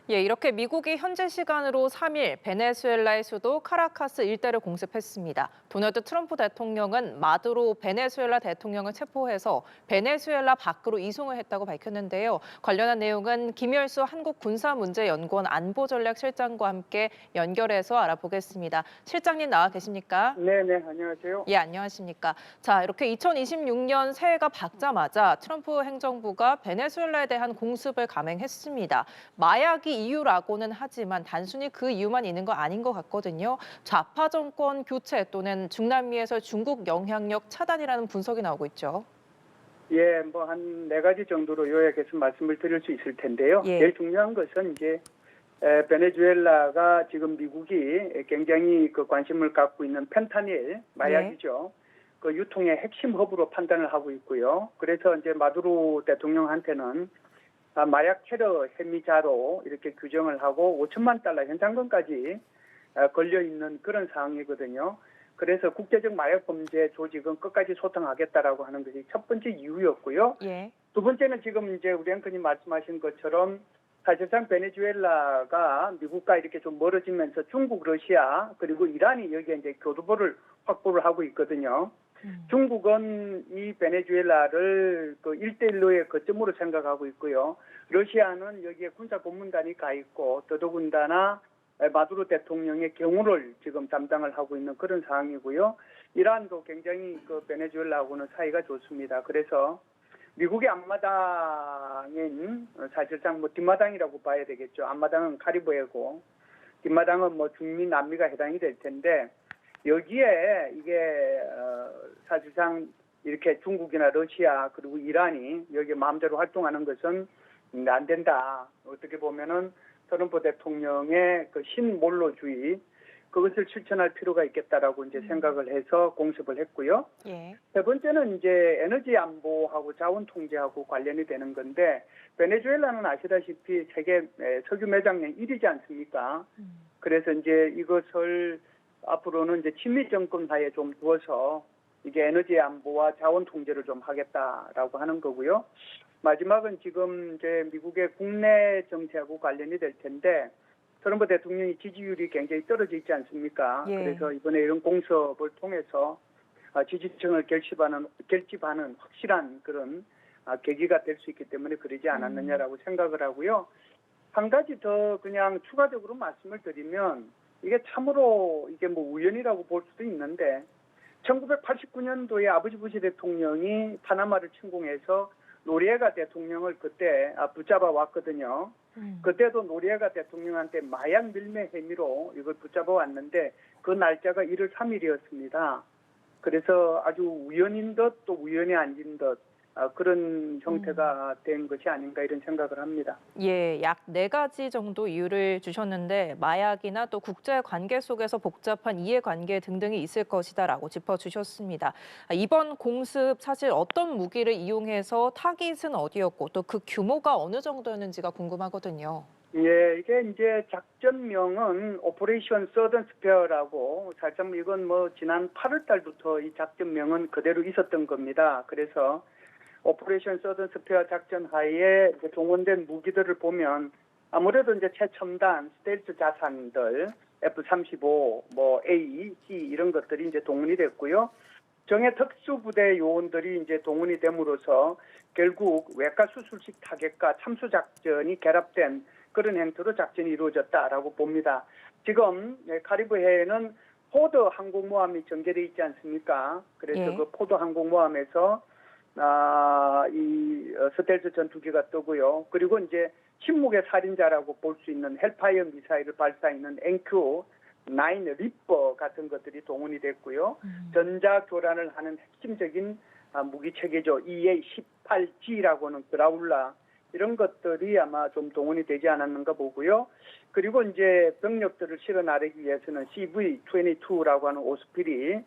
예, 이렇게 미국이 현지 시간으로 3일 베네수엘라의 수도 카라카스 일대를 공습했습니다. 도널드 트럼프 대통령은 마두로 베네수엘라 대통령을 체포해서 베네수엘라 밖으로 이송을 했다고 밝혔는데요. 관련한 내용은 김열수 한국군사문제연구원 안보전략실장과 함께 연결해서 알아보겠습니다. 실장님 나와 계십니까? 네네, 안녕하세요. 예, 안녕하십니까. 자, 이렇게 2026년 새해가 밝자마자 트럼프 행정부가 베네수엘라에 대한 공습을 감행했습니다. 마약이 이유라고는 하지만 단순히 그 이유만 있는 거 아닌 것 같거든요. 좌파 정권 교체 또는 중남미에서 중국 영향력 차단이라는 분석이 나오고 있죠. 예, 뭐 한 네 가지 정도로 요약해서 말씀을 드릴 수 있을 텐데요. 예. 제일 중요한 것은 이제 베네수엘라가 지금 미국이 굉장히 그 관심을 갖고 있는 펜타닐 마약이죠. 그 유통의 핵심 허브로 판단을 하고 있고요. 그래서 이제 마두로 대통령한테는 마약 테러 혐의자로 이렇게 규정을 하고 5천만 달러 현장금까지 걸려 있는 그런 상황이거든요. 그래서 국제적 마약 범죄 조직은 끝까지 소탕하겠다라고 하는 것이 첫 번째 이유였고요. 예. 두 번째는 지금 이제 우리 앵커님 말씀하신 것처럼 사실상 베네수엘라가 미국과 이렇게 좀 멀어지면서 중국, 러시아 그리고 이란이 여기에 이제 교두보를 확보를 하고 있거든요. 중국은 이 베네수엘라를 그 1대1로의 거점으로 생각하고 있고요. 러시아는 여기에 군사 고문단이 가 있고 더더군다나 마두로 대통령의 경호를 지금 담당을 하고 있는 그런 상황이고요. 이란도 굉장히 그 베네수엘라하고는 사이가 좋습니다. 그래서 미국의 앞마당인 사실상 뭐 뒷마당이라고 봐야 되겠죠. 앞마당은 카리브해고 뒷마당은 뭐 중미, 남미가 해당이 될 텐데 여기에 이게 사실상 이렇게 중국이나 러시아 그리고 이란이 여기 마음대로 활동하는 것은 안 된다. 어떻게 보면은 트럼프 대통령의 그 신몰로주의 그것을 실천할 필요가 있겠다라고 이제 생각을 해서 공습을 했고요. 예. 세 번째는 이제 에너지 안보하고 자원 통제하고 관련이 되는 건데 베네수엘라는 아시다시피 세계 석유 매장량 1위지 않습니까? 그래서 이제 이것을 앞으로는 이제 친미 정권 하에 좀 두어서 이게 에너지 안보와 자원 통제를 좀 하겠다라고 하는 거고요. 마지막은 지금 이제 미국의 국내 정치하고 관련이 될 텐데 트럼프 대통령이 지지율이 굉장히 떨어져 있지 않습니까? 예. 그래서 이번에 이런 공습을 통해서 지지층을 결집하는 확실한 그런 계기가 될 수 있기 때문에 그러지 않았느냐라고 생각을 하고요. 한 가지 더 그냥 추가적으로 말씀을 드리면 이게 참으로 이게 뭐 우연이라고 볼 수도 있는데 1989년도에 아버지 부시 대통령이 파나마를 침공해서 노리에가 대통령을 그때 붙잡아 왔거든요. 그때도 노리에가 대통령한테 마약 밀매 혐의로 이걸 붙잡아 왔는데 그 날짜가 1월 3일이었습니다. 그래서 아주 우연인 듯 또 우연이 아닌 듯 그런 형태가 된 것이 아닌가 이런 생각을 합니다. 예, 약 4가지 정도 이유를 주셨는데 마약이나 또 국제 관계 속에서 복잡한 이해관계 등등이 있을 것이다라고 짚어주셨습니다. 이번 공습 사실 어떤 무기를 이용해서 타깃은 어디였고 또 그 규모가 어느 정도였는지가 궁금하거든요. 예, 이게 이제 작전명은 오퍼레이션 서던 스페어라고 살짝 이건 뭐 지난 8월 달부터 이 작전명은 그대로 있었던 겁니다. 그래서 오퍼레이션 서던 스페어 작전 하에 이제 동원된 무기들을 보면 아무래도 이제 최첨단 스텔스 자산들 F-35, 뭐 A, C 이런 것들이 이제 동원이 됐고요. 정예 특수부대 요원들이 이제 동원이 됨으로써 결국 외과 수술식 타격과 참수 작전이 결합된 그런 행태로 작전이 이루어졌다라고 봅니다. 지금 카리브해에는 포드 항공모함이 전개돼 있지 않습니까? 그래서 예. 그 포드 항공모함에서 이 스텔스 전투기가 뜨고요. 그리고 이제 침묵의 살인자라고 볼 수 있는 헬파이어 미사일을 발사하는 NQ-9 리퍼 같은 것들이 동원이 됐고요. 전자 교란을 하는 핵심적인 무기 체계죠. EA-18G라고 하는 그라울라 이런 것들이 아마 좀 동원이 되지 않았는가 보고요. 그리고 이제 병력들을 실어 나르기 위해서는 CV-22라고 하는 오스피리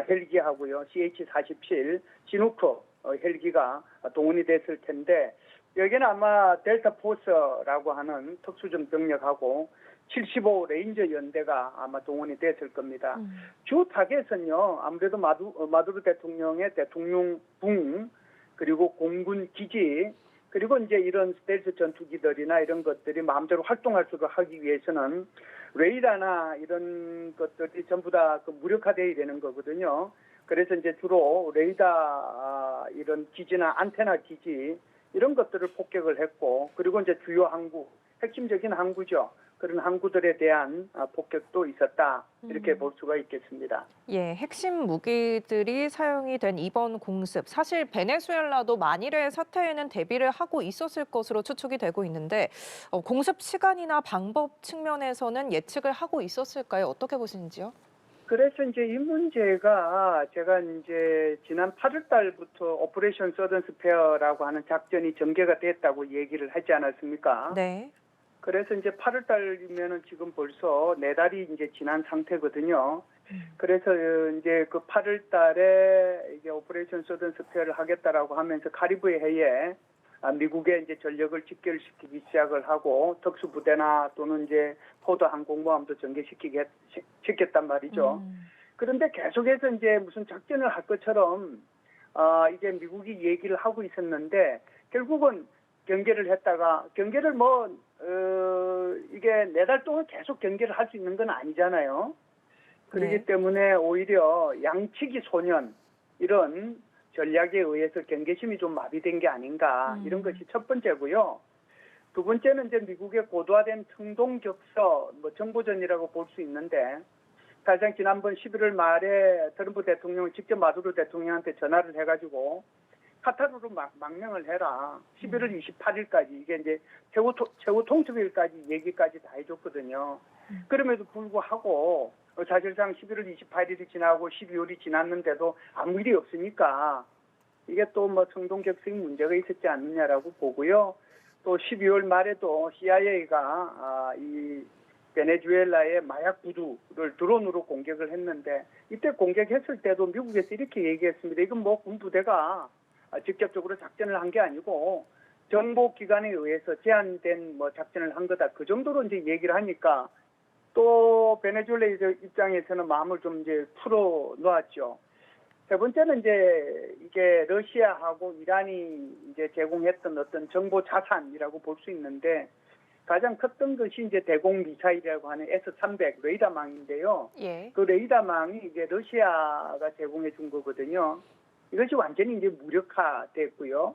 헬기하고요. CH-47 지누커 헬기가 동원이 됐을 텐데 여기는 아마 델타 포스라고 하는 특수전 병력하고 75 레인저 연대가 아마 동원이 됐을 겁니다. 주 타겟은요. 아무래도 마두로 대통령의 대통령궁 그리고 공군 기지 그리고 이제 이런 스텔스 전투기들이나 이런 것들이 마음대로 활동할 수 하기 위해서는 레이더나 이런 것들이 전부 다 그 무력화돼야 되는 거거든요. 그래서 이제 주로 레이더 이런 기지나 안테나 기지 이런 것들을 폭격을 했고, 그리고 이제 주요 항구, 핵심적인 항구죠. 그런 항구들에 대한 폭격도 있었다. 이렇게 볼 수가 있겠습니다. 예, 핵심 무기들이 사용이 된 이번 공습, 사실 베네수엘라도 만일의 사태에는 대비를 하고 있었을 것으로 추측이 되고 있는데 공습 시간이나 방법 측면에서는 예측을 하고 있었을까요? 어떻게 보시는지요? 그래서 이제 이 문제가 제가 이제 지난 8월 달부터 오퍼레이션 서던 스페어라고 하는 작전이 전개가 됐다고 얘기를 하지 않았습니까? 네. 그래서 이제 8월 달이면은 지금 벌써 4달이 이제 지난 상태거든요. 그래서 이제 그 8월 달에 이제 오퍼레이션 서던 스페어를 하겠다라고 하면서 카리브해 해에 미국의 이제 전력을 집결시키기 시작을 하고 특수부대나 또는 이제 포도 항공모함도 전개시키겠단 말이죠. 그런데 계속해서 이제 무슨 작전을 할 것처럼 이제 미국이 얘기를 하고 있었는데 결국은 경계를 했다가 경계를 이게 4달 동안 계속 경계를 할 수 있는 건 아니잖아요. 그렇기 네. 때문에 오히려 양치기 소년 이런 전략에 의해서 경계심이 좀 마비된 게 아닌가 이런 것이 첫 번째고요. 두 번째는 이제 미국의 고도화된 청동격서 정보전이라고 볼 수 있는데 사실상 지난번 11월 말에 트럼프 대통령이 직접 마두로 대통령한테 전화를 해가지고 카타르로 망명을 해라. 11월 28일까지 이게 이제 최고 통첩일까지 얘기까지 다 해줬거든요. 그럼에도 불구하고 사실상 11월 28일이 지나고 12월이 지났는데도 아무 일이 없으니까 이게 또 청동격서의 문제가 있었지 않느냐라고 보고요. 또 12월 말에도 CIA가 이 베네수엘라의 마약 부두를 드론으로 공격을 했는데 이때 공격했을 때도 미국에서 이렇게 얘기했습니다. 이건 군부대가 직접적으로 작전을 한 게 아니고 정보기관에 의해서 제한된 작전을 한 거다. 그 정도로 이제 얘기를 하니까 또 베네수엘라 입장에서는 마음을 좀 이제 풀어 놓았죠. 세 번째는 이제 이게 러시아하고 이란이 이제 제공했던 어떤 정보 자산이라고 볼 수 있는데 가장 컸던 것이 이제 대공 미사일이라고 하는 S-300 레이더망인데요. 예. 그 레이더망이 이제 러시아가 제공해 준 거거든요. 이것이 완전히 이제 무력화됐고요.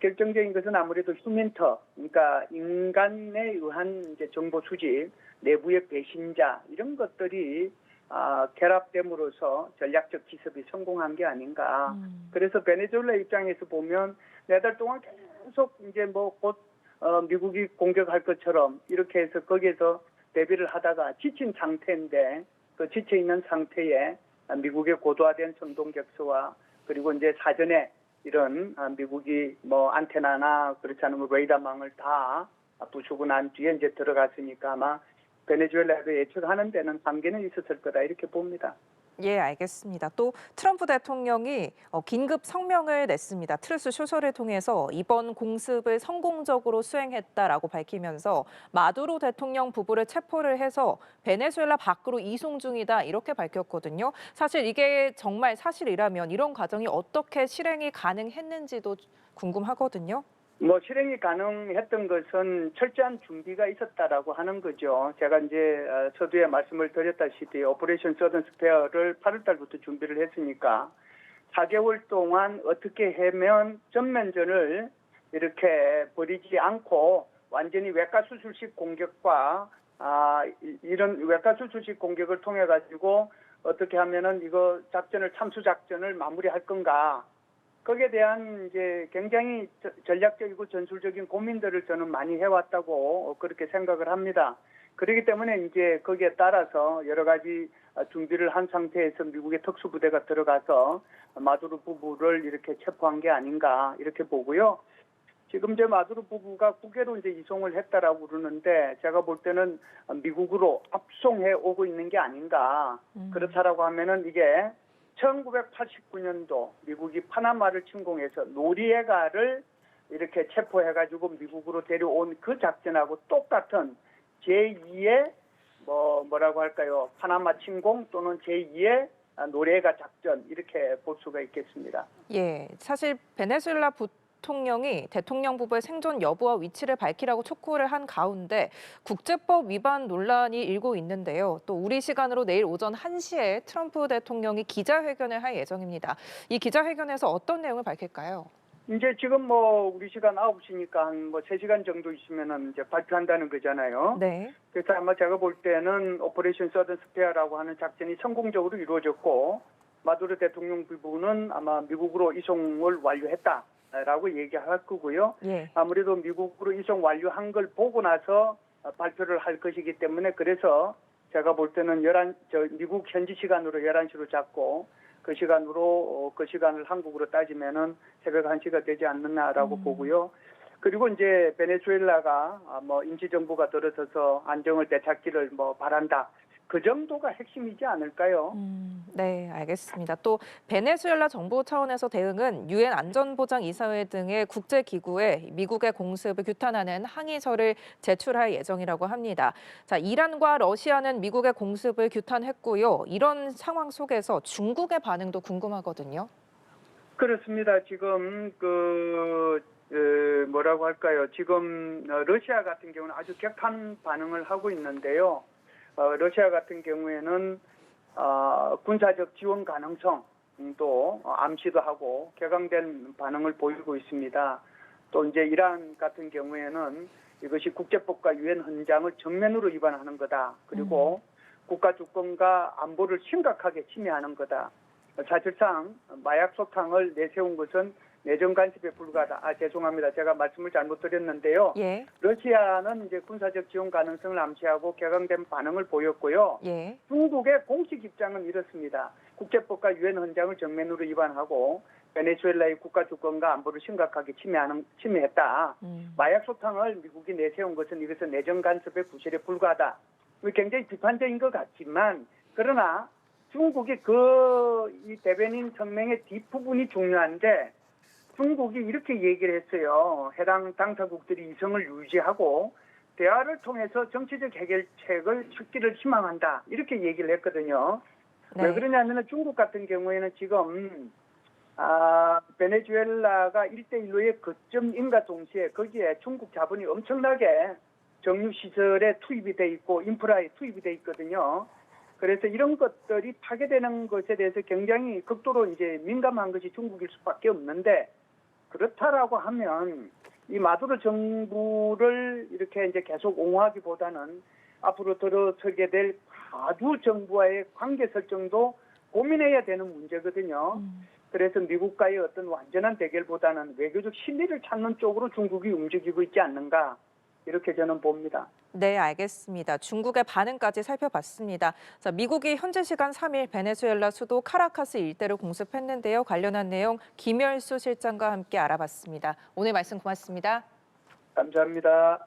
결정적인 것은 아무래도 휴멘터, 그러니까 인간에 의한 이제 정보 수집, 내부의 배신자 이런 것들이 결합됨으로써 전략적 기습이 성공한 게 아닌가. 그래서 베네수엘라 입장에서 보면 4달 동안 계속 이제 곧 미국이 공격할 것처럼 이렇게 해서 거기에서 대비를 하다가 지친 상태인데 그 지쳐 있는 상태에 미국의 고도화된 청동격서와 그리고 이제 사전에 이런 미국이 안테나나 그렇지 않으면 레이더망을 다 부수고 난 뒤에 이제 들어갔으니까 아마 베네수엘라도 예측하는 데는 한계는 있었을 거다 이렇게 봅니다. 예, 알겠습니다. 또 트럼프 대통령이 긴급 성명을 냈습니다. 트루스 소셜을 통해서 이번 공습을 성공적으로 수행했다라고 밝히면서 마두로 대통령 부부를 체포를 해서 베네수엘라 밖으로 이송 중이다 이렇게 밝혔거든요. 사실 이게 정말 사실이라면 이런 과정이 어떻게 실행이 가능했는지도 궁금하거든요. 실행이 가능했던 것은 철저한 준비가 있었다라고 하는 거죠. 제가 이제 서두에 말씀을 드렸다시피 오퍼레이션 서던 스페어를 8월 달부터 준비를 했으니까 4개월 동안 어떻게 하면 전면전을 이렇게 벌이지 않고 완전히 외과수술식 공격과 이런 외과수술식 공격을 통해 가지고 어떻게 하면은 이거 참수 작전을 마무리할 건가? 거기에 대한 이제 굉장히 전략적이고 전술적인 고민들을 저는 많이 해왔다고 그렇게 생각을 합니다. 그렇기 때문에 이제 거기에 따라서 여러 가지 준비를 한 상태에서 미국의 특수부대가 들어가서 마두로 부부를 이렇게 체포한 게 아닌가 이렇게 보고요. 지금 이제 마두로 부부가 국외로 이제 이송을 했다라고 그러는데 제가 볼 때는 미국으로 압송해 오고 있는 게 아닌가. 그렇다라고 하면은 이게 1989년도 미국이 파나마를 침공해서 노리에가를 이렇게 체포해가지고 미국으로 데려온 그 작전하고 똑같은 제2의 뭐라고 할까요? 파나마 침공 또는 제2의 노리에가 작전 이렇게 볼 수가 있겠습니다. 예, 사실 베네수엘라 대통령이 대통령 부부의 생존 여부와 위치를 밝히라고 촉구를 한 가운데 국제법 위반 논란이 일고 있는데요. 또 우리 시간으로 내일 오전 1시에 트럼프 대통령이 기자회견을 할 예정입니다. 이 기자회견에서 어떤 내용을 밝힐까요? 이제 지금 뭐 우리 시간 9시니까 한 뭐 3시간 정도 있으면은 이제 발표한다는 거잖아요. 네. 그래서 아마 제가 볼 때는 오퍼레이션 서든 스페어라고 하는 작전이 성공적으로 이루어졌고 마두로 대통령 부부는 아마 미국으로 이송을 완료했다라고 얘기할 거고요. 예. 아무래도 미국으로 이송 완료한 걸 보고 나서 발표를 할 것이기 때문에 그래서 제가 볼 때는 미국 현지 시간으로 11시로 잡고 그 시간을 한국으로 따지면은 새벽 1시가 되지 않느냐라고 보고요. 그리고 이제 베네수엘라가 뭐 임시정부가 들어서서 안정을 되찾기를 뭐 바란다. 그 정도가 핵심이지 않을까요? 네, 알겠습니다. 또 베네수엘라 정부 차원에서 대응은 유엔 안전보장이사회 등의 국제기구에 미국의 공습을 규탄하는 항의서를 제출할 예정이라고 합니다. 자, 이란과 러시아는 미국의 공습을 규탄했고요. 이런 상황 속에서 중국의 반응도 궁금하거든요. 그렇습니다. 지금 뭐라고 할까요? 지금 러시아 같은 경우는 아주 격한 반응을 하고 있는데요. 러시아 같은 경우에는 군사적 지원 가능성도 암시도 하고 격앙된 반응을 보이고 있습니다. 또 이제 이란 같은 경우에는 이것이 국제법과 유엔 헌장을 정면으로 위반하는 거다. 그리고 국가 주권과 안보를 심각하게 침해하는 거다. 사실상 마약 소탕을 내세운 것은 내정 간섭에 불과하다. 죄송합니다. 제가 말씀을 잘못 드렸는데요. 예. 러시아는 이제 군사적 지원 가능성을 암시하고 격앙된 반응을 보였고요. 예. 중국의 공식 입장은 이렇습니다. 국제법과 유엔 헌장을 정면으로 위반하고 베네수엘라의 국가 주권과 안보를 심각하게 침해했다. 마약 소탕을 미국이 내세운 것은 이것은 내정 간섭의 부실에 불과하다. 굉장히 비판적인 것 같지만 그러나 중국이 이 대변인 성명의 뒷부분이 중요한데 중국이 이렇게 얘기를 했어요. 해당 당사국들이 이성을 유지하고 대화를 통해서 정치적 해결책을 찾기를 희망한다. 이렇게 얘기를 했거든요. 네. 왜 그러냐면 중국 같은 경우에는 지금 베네수엘라가 1대1로의 거점인과 동시에 거기에 중국 자본이 엄청나게 정유시설에 투입이 돼 있고 인프라에 투입이 돼 있거든요. 그래서 이런 것들이 파괴되는 것에 대해서 굉장히 극도로 이제 민감한 것이 중국일 수밖에 없는데 그렇다라고 하면 이 마두로 정부를 이렇게 이제 계속 옹호하기보다는 앞으로 들어서게 될 마두 정부와의 관계 설정도 고민해야 되는 문제거든요. 그래서 미국과의 어떤 완전한 대결보다는 외교적 신뢰를 찾는 쪽으로 중국이 움직이고 있지 않는가 이렇게 저는 봅니다. 네, 알겠습니다. 중국의 반응까지 살펴봤습니다. 자, 미국이 현지 시간 3일 베네수엘라 수도 카라카스 일대를 공습했는데요. 관련한 내용 김열수 실장과 함께 알아봤습니다. 오늘 말씀 고맙습니다. 감사합니다.